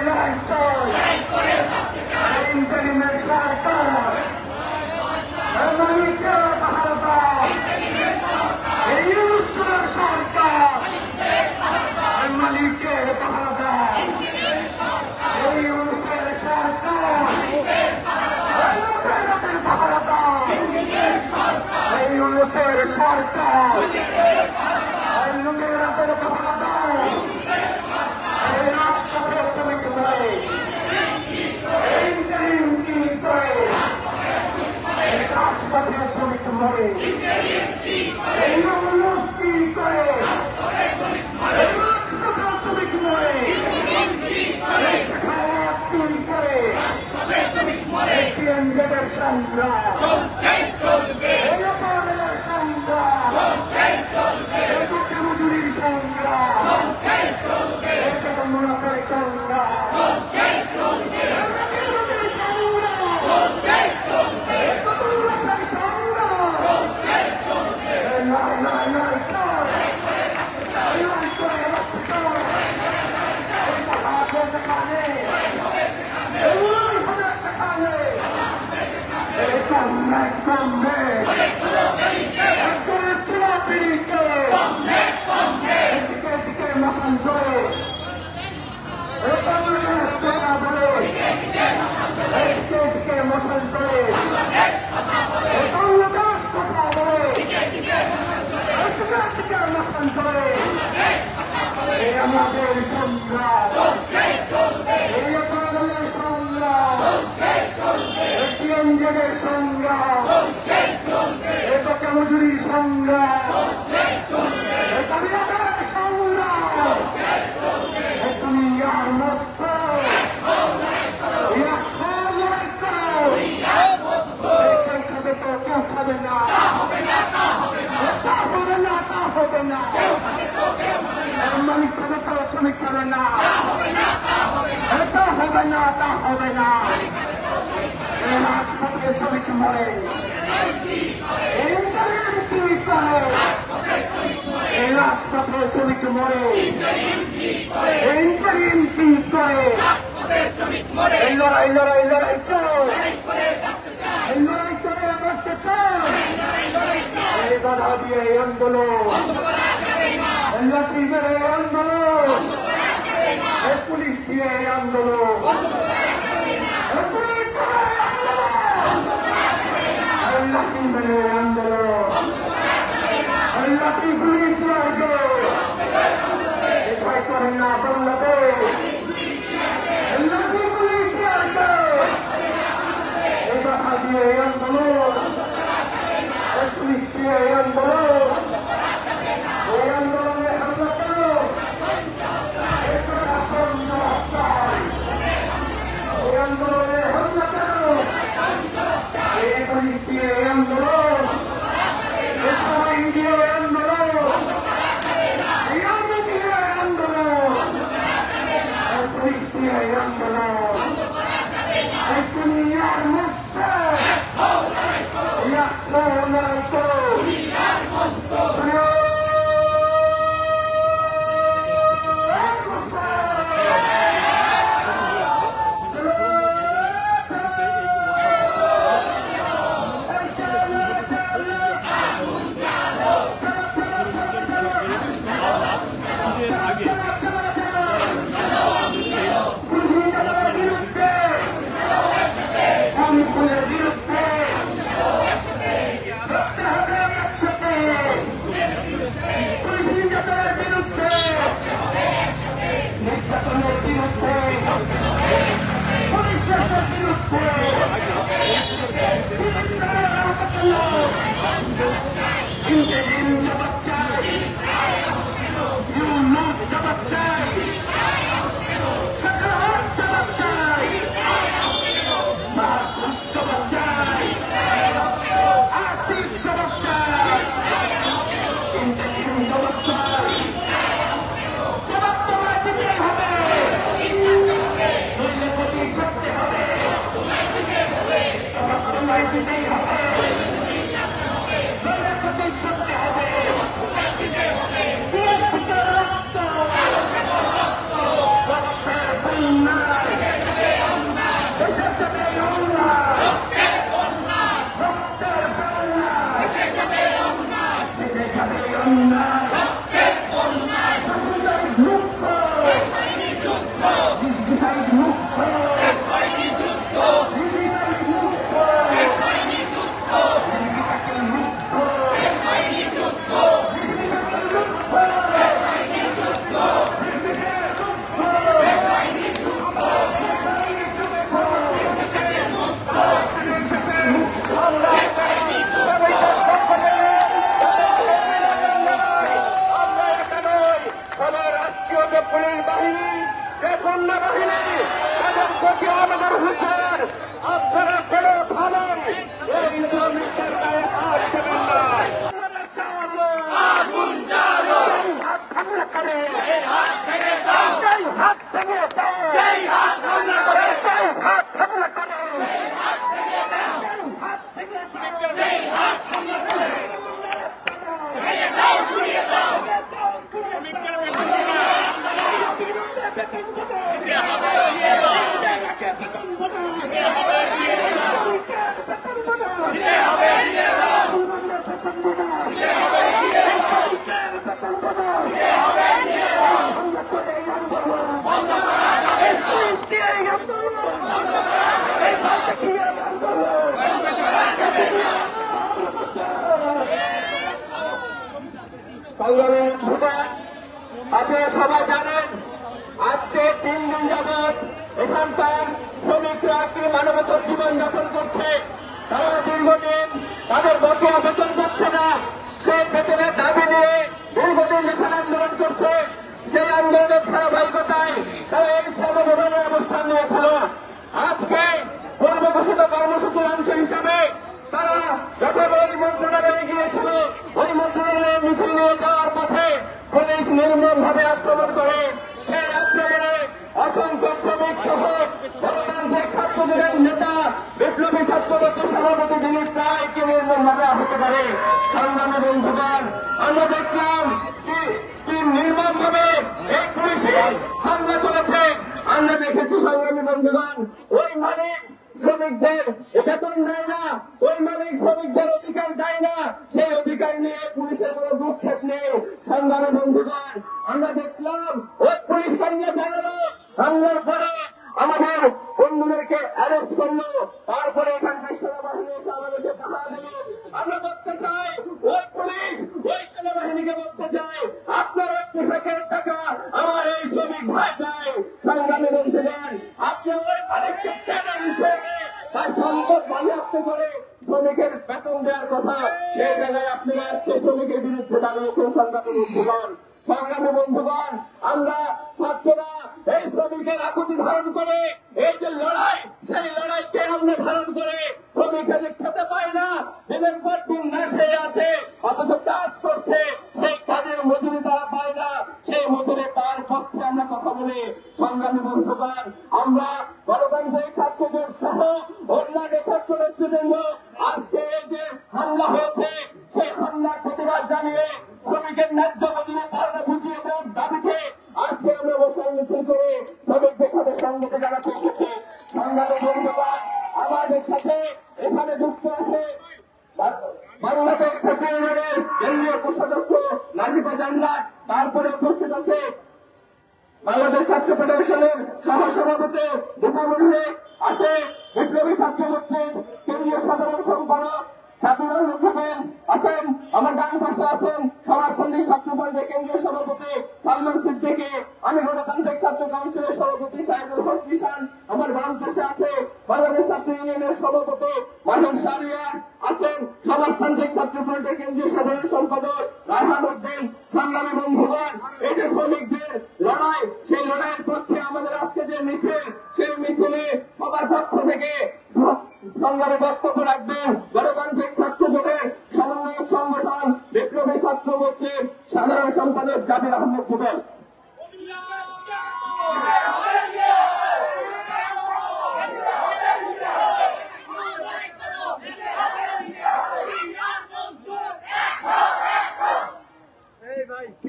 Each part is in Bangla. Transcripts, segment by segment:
লড়াই চাই ইন্টারিমের সরকার মালিকের পাহাড়া এই ইউনুসের সরকার মালিকের পাহাড়া এই ইউনুসের সরকার পাহাড়া এই ইউনুসের সরকার লুটেরাদের পাহাড়া এই রাষ্ট্রকে শ্রমিক ধরে ইন্টারিম কি করে রাষ্ট্রকে শ্রমিক ধরে এই ইউনুস কি করে রাষ্ট্রকে শ্রমিক ধরে কেন্দ্রের সংগ্রাম সংগ্রাম মজুরির সংগ্রাম মুনাফের সংগ্রাম আমাদের সংগ্রাম এই আপনাদের সংগ্রাম এটিএমজেডের সংগ্রাম এটা মজুরির সংগ্রাম সংগ্রাম তুমি আর মস্ত কেউ খাবে না হবে না তা হবে না মালিক খাবে তো শ্রমিক খাবে না এটা হবে না তা হবে না রাজপথে শ্রমিক মরে রাজপথে শ্রমিক মরে ইন্টারিম কি করে এই লড়াই লড়াই লড়াই চল এই লড়াই করে বাঁচতে চাই এই বাধা দিয়ে এই আন্দোলন লাঠি মেরে এই আন্দোলন এই পুলিশ দিয়ে এই আন্দোলন লাঠি মেরে আন্দোলন লাঠি পুলিশ লাগবে ভয় করেন না বাংলাদেশ লাঠি পুলিশ লাগবে এই বাধা দিয়ে এই আন্দোলন এই পুলিশ দিয়ে এই আন্দোলন এই আন্দোলনে হামলা করো এই আন্দোলনে হামলা করো এই পুলিশ দিয়ে এই আন্দোলন এই সবাই দিয়ে এই আন্দোলন এই আর্মি দিয়ে এই আন্দোলন এই পুলিশ দিয়ে এই আন্দোলন এই দুনিয়ার মুক্ত নাই করো পুলিশ বাহিনী, যে পণ্য বাহিনী, তাদের প্রতি আমাদের হুঁশিয়ার, আপনারা করে ভাবেন এই শ্রমিকদের গায়ে হাত দেবেন না। হাত হামলা করে, সেই হাত ভেঙে দাও, সেই হাত ভেঙে দাও, সেই হাত হামলা করে, সেই হাত হামলা করে, সেই হাত ভেঙে দাও, সেই হাত ভেঙে দাও, সেই হাত হামলা করে, ভেঙে দাও, ঘুরিয়ে দাও, আপনারা সবাই জানেন আজকে 3 দিন যাবৎ এখানকার শ্রমিকরা একটি মানবতার জীবনযাপন করছে। তারা দীর্ঘদিন তাদের বকেয়া বেতন পাচ্ছে না, সেই বেতনের দাবি নিয়ে দীর্ঘদিন এখানে আন্দোলন করছে। সেই আন্দোলনের ধারাবাহিকতায় তারা এই শ্রমভবনে অবস্থান নিয়েছিল। আজকে পূর্ব ঘোষিত কর্মসূচির অংশ হিসাবে তারা যখন ওই মন্ত্রণালয়ে গিয়েছিল, ওই মন্ত্রণালয়ে মিছিল নিয়ে যাওয়ার পথে পুলিশ নির্মমভাবে আক্রমণ করে। সেই আক্রমণে অসংখ্য শ্রমিক সহ গণতান্ত্রিক ছাত্রদের নেতা বিপ্লবী ছাত্রদলের সভাপতি দিলীপ রায়কে নির্মমভাবে আহত করে। সংগ্রামী বন্ধুগণ, আমরা দেখলাম কি নির্মমভাবে এই পুলিশের হামলা চলেছে। আমরা দেখেছি সংগ্রামী বন্ধুগণ, ওই মালিক শ্রমিকদের বেতন দেয় না, ওই মালিক শ্রমিকদের অধিকার দেয় না, সেই অধিকার নিয়ে পুলিশের কোনো দুঃক্ষেপ নেই। সংগ্রামী বন্ধুগণ, আমরা দেখলাম ওই পুলিশ কর্মী জানালো হামলার পরে আমাদের বন্ধুদেরকে অ্যারেস্ট করলো, তারপরে এখানকার সেনাবাহিনী এসে আমাদেরকে পাহারা দিল। আমরা বলতে চাই ওই পুলিশ, ওই সেনাবাহিনীকে বলতে চাই, আপনার ওই পোশাকের টাকা আমার এই শ্রমিক ভাই চাই। সংগ্রামী বন্ধুগণ, আপনি ওই মালিককে কেন তার সম্পদ বাজেয়াপ্ত করে শ্রমিকের বেতন দেওয়ার কথা, সেই জায়গায় আপনারা আজকে শ্রমিকের বিরুদ্ধে দাঁড়িয়েছেন। সংগ্রামী বন্ধুগণ, সংগ্রামী বন্ধুগণ, আমরা ছাত্ররা এই শ্রমিকের আকুতি ধারণ করে এই যে লড়াই, সেই লড়াইকে আমরা ধারণ করে শ্রমিকরা যে খেতে পায় না, দিনের পর দিন না খেয়ে আছে, অথচ কাজ করছে, সেই কাজের মজুরি তারা পায় না, সেই মজুরি পাওয়ার পক্ষে আমরা কথা বলি। সংগ্রামী বন্ধুগণ, আমরা গণতান্ত্রিক ছাত্রদের সহ অন্যান্য ছাত্র নেতৃবৃন্দ আজকে এই যে হামলা হয়েছে, সেই হামলার প্রতিবাদ জানিয়ে শ্রমিকের ন্যায্য মজুরি পাওনা বুঝিয়ে দেওয়ার দাবিতে আজকে আমরা অবস্থান মিছিল করে শ্রমিকদের সাথে সংগতি জানাতে এসেছি। সংগ্রামী বন্ধুগণ, আমাদের সাথে এখানে যুক্ত আছে বাংলাদেশ ছাত্র ইউনিয়নের কেন্দ্রীয় কোষাধ্যক্ষ নাজিফা জান্নাত, তারপরে উপস্থিত আছে বাংলাদেশ ছাত্র ফেডারেশনের সহসভাপতি দীপাবলি, আছে বিপ্লবী ছাত্র মোর্চার কেন্দ্রীয় সাধারণ সম্পাদক সাদুল মুখাবেন, আছেন আমার ডান পাশে আছেন সমাজতান্ত্রিক ছাত্র পরিষদের কেন্দ্রীয় সভাপতি সালমান সিদ্দিকী, আমি গণতান্ত্রিক ছাত্র কাউন্সিলের সভাপতি সাইদুল হক কিষান, আমার বাম পাশে আছে বাংলাদেশ ছাত্র ইউনিয়নের সভাপতি মাহিন শাহরিয়া, আছেন সমাজতান্ত্রিক ছাত্র পরিষদের কেন্দ্রীয় সাধারণ সম্পাদক রায়হান উদ্দিন। সংগ্রামী বন্ধুগণ, এই যে শ্রমিকদের লড়াই, সেই লড়াইয়ের পক্ষে আমাদের আজকে যে মিছিল, সেই মিছিলে সবার পক্ষ থেকে সংগ্রামী বক্তব্য রাখবেন গণতান্ত্রিক ছাত্র জোটের সমন্বয়ক সংগঠন বিপ্লবী ছাত্র মোর্চার সাধারণ সম্পাদক জাবির আহমেদ জুবেল।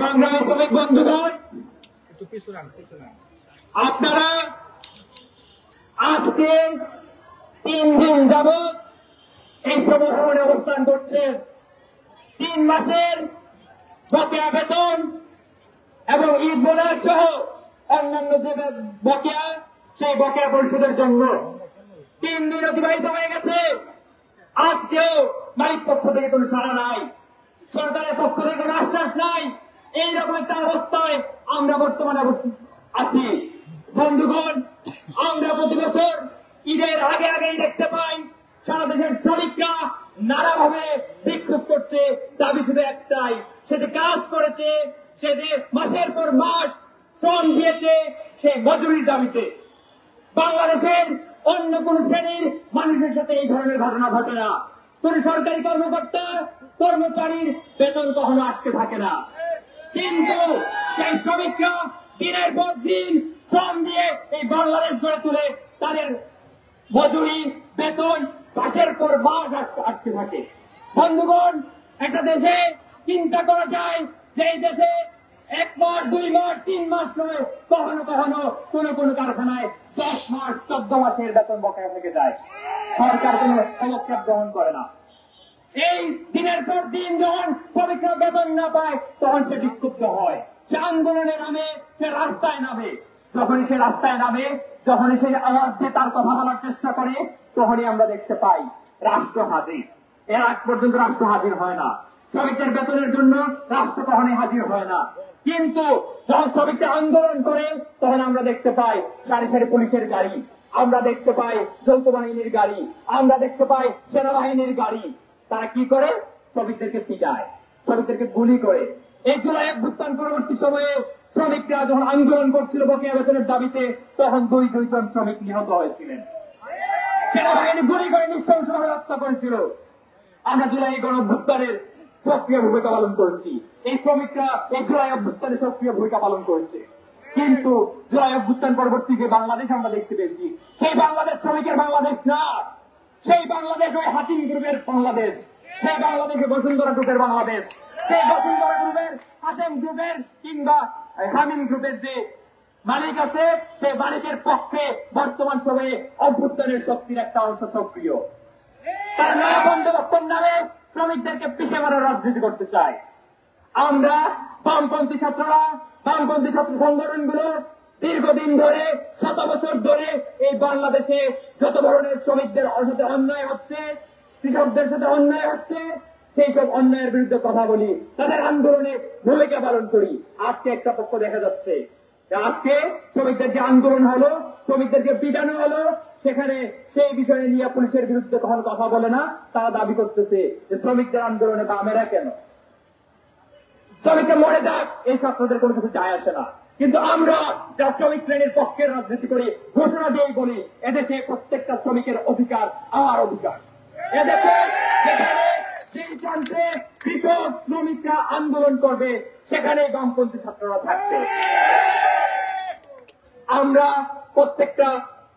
সংগ্রামী শ্রমিক বন্ধুগণ, আপনারা আজকে 3 দিন যাবৎ এই শ্রমভবনে অবস্থান করছেন। 3 মাসের বকেয়া বেতন এবং ঈদ বোনাস সহ অন্যান্য যে বকেয়া, সেই বকেয়া পরিশোধের জন্য। 3 দিন অতিবাহিত হয়ে গেছে, আজকেও মালিক পক্ষ থেকে কোনো সাড়া নাই, সরকারের পক্ষ থেকে কোনো আশ্বাস নাই। এইরকম একটা অবস্থায় আমরা বর্তমানে আছি। বন্ধুগণ, আমরা প্রতি বছর ঈদের আগেই দেখতে পাই সারা দেশের শ্রমিকরা নানাভাবে বিক্ষোভ করছে। দাবি শুধু একটাই, সে যে কাজ করেছে, সে যে মাসের পর মাস শ্রম দিয়েছে, সেই মজুরির দাবিতে। বাংলাদেশের অন্য কোন শ্রেণীর মানুষের সাথে এই ধরনের ঘটনা ঘটে না। কোন সরকারি কর্মকর্তা কর্মচারীর বেতন কখনো আটকে থাকে না, কিন্তু সেই শ্রমিকরা দিনের পর দিন শ্রম দিয়ে এই বাংলাদেশ গড়ে তুলে তাদের মজুরি বেতন মাসের পর মাস আটকে থাকে। বন্ধুগণ, একটা দেশে চিন্তা করা যায় যে এই দেশে 1 মাস 2 মাস 3 মাস নয়, কখনো কখনো কোন কারখানায় 10 মাস 14 মাসের বেতন বকেয়া থেকে যায়। সরকার কোন পদক্ষেপ গ্রহণ করে না। এই দিনের পর দিন যখন শ্রমিকরা বেতন না পায়, তখন সে বিক্ষুব্ধ হয়, সে আন্দোলনের নামে সে রাস্তায় নামে। যখনই সে রাস্তায় নামে, যখনই সে আওয়াজ দিয়ে তার কথা বলার চেষ্টা করে, তখনই আমরা দেখতে পাই রাষ্ট্র হাজির। এর আগ পর্যন্ত রাষ্ট্র হাজির হয় না। শ্রমিকদের বেতনের জন্য রাষ্ট্র কখনোই হাজির হয় না। কিন্তু যখন শ্রমিকরা আন্দোলন করে, তখন আমরা দেখতে পাই সারি সারি পুলিশের গাড়ি, আমরা দেখতে পাই যৌথ বাহিনীর গাড়ি, আমরা দেখতে পাই সেনাবাহিনীর গাড়ি। তারা কি করে? শ্রমিকদেরকে পিটায়, শ্রমিকদেরকে গুলি করে। এই জুলাই অভ্যুত্থান পরবর্তী সময়ে শ্রমিকরা যখন আন্দোলন করছিল বকেয়া বেতনের দাবিতে, তখন 2 জন শ্রমিক নিহত হয়েছিলেন। সেনাবাহিনী গুলি করে নৃশংসভাবে হত্যা করেছিল। আমরা জুলাই গণঅভ্যুত্থানের সক্রিয় ভূমিকা পালন করেছি। এই শ্রমিকরা এই জুলাই অভ্যুত্থানে সক্রিয় ভূমিকা পালন করেছে। কিন্তু জুলাই অভ্যুত্থান পরবর্তী যে বাংলাদেশ আমরা দেখতে পেয়েছি, সেই বাংলাদেশ শ্রমিকের বাংলাদেশ না। সেই বাংলাদেশ ওই হাতিম গ্রুপের বাংলাদেশ, সেই বাংলাদেশে বসুন্ধরা গ্রুপের বাংলাদেশ, সেই বসুন্ধরা গ্রুপের, হাতিম গ্রুপের কিংবা হামিম গ্রুপের যে মালিক আছে, সেই মালিকের পক্ষে বর্তমান সময়ে অভ্যুত্থানের শক্তির একটা অংশ সক্রিয়। তার নয়া বন্দোবস্তের নামে শ্রমিকদেরকে পিষে মারার রাজনীতি করতে চায়। আমরা বামপন্থী ছাত্ররা, বামপন্থী ছাত্র সংগঠনগুলো দীর্ঘদিন ধরে, 7 বছর ধরে এই বাংলাদেশে যত ধরনের শ্রমিকদের সাথে অন্যায় হচ্ছে, কৃষকদের সাথে অন্যায় হচ্ছে, সেই সব অন্যায়ের বিরুদ্ধে কথা বলি, তাদের আন্দোলনে ভূমিকা পালন করি। আজকে একটা পক্ষ দেখা যাচ্ছে, আজকে শ্রমিকদের যে আন্দোলন হলো, শ্রমিকদেরকে পিটানো হলো, সেখানে সেই বিষয়ে নিয়ে পুলিশের বিরুদ্ধে কখনো কথা বলে না। তারা দাবি করতেছে যে শ্রমিকদের আন্দোলনে বামেরা কেন, শ্রমিকরা মরে যাক, এই ছাত্রদের কোনো কিছু যায় আসে না। কিন্তু আমরা যারা শ্রমিক শ্রেণীর পক্ষের রাজনীতি করি, ঘোষণা দিয়েই বলি, এদেশে প্রত্যেকটা শ্রমিকের অধিকার আমার অধিকার। এদেশে যেখানে সেই প্রান্তে কৃষক শ্রমিকরা আন্দোলন করবে, সেখানে বামপন্থী ছাত্ররা থাকবে। আমরা প্রত্যেকটা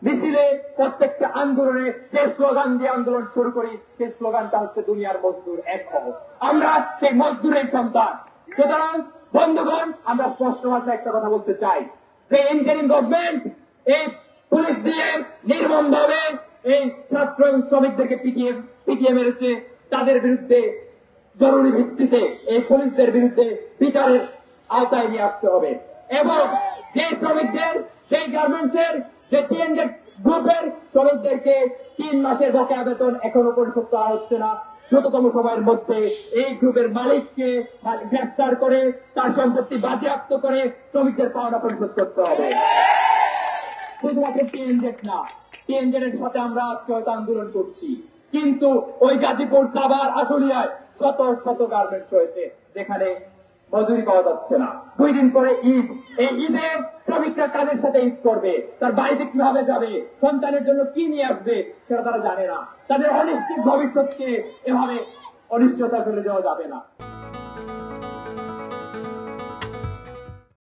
মিছিলে, প্রত্যেকটা আন্দোলনে যে স্লোগান দিয়ে আন্দোলন শুরু করি, সেই স্লোগানটা হচ্ছে দুনিয়ার মজদুর এক হও। আমরা সেই মজদুরের সন্তান। সুতরাং বন্ধুগণ, আমরা স্পষ্ট ভাষায় একটা কথা বলতে চাই যে ইন্টারিম গভর্নমেন্ট এই পুলিশ দিয়ে নির্মম ভাবে এই ছাত্র এবং শ্রমিকদেরকে পিটিয়ে মেরেছে। তাদের বিরুদ্ধে জরুরি ভিত্তিতে এই পুলিশদের বিরুদ্ধে বিচারের আওতায় নিয়ে আসতে হবে। এবং যে শ্রমিকদের, সেই গার্মেন্টসের, যে টিএনজেড গ্রুপের শ্রমিকদেরকে 3 মাসের বকেয়া বেতন এখনো পরিশোধ করা হচ্ছে না, দ্রুততম সময়ের মধ্যে এই গ্রুপের মালিককে গ্রেফতার করে তার সম্পত্তি বাজেয়াপ্ত করে শ্রমিকদের পাওনা পরিশোধ করতে হবে। শুধুমাত্র টিএনজেড না, টিএনজেড এর সাথে আমরা আজকে হয়তো আন্দোলন করছি, কিন্তু ওই গাজীপুর, সাভার, আশুলিয়ায় শত শত গার্মেন্টস রয়েছে যেখানে মজুরি পাওয়া যাচ্ছে না। 2 দিন পরে ঈদ, এই ঈদে শ্রমিকরা কাদের সাথে ঈদ করবে, তার বাড়িতে কিভাবে যাবে, সন্তানের জন্য কি নিয়ে আসবে, সেটা তারা জানে না। তাদের অনিশ্চিত ভবিষ্যৎকে এভাবে অনিশ্চয়তা ফেলে দেওয়া যাবে না।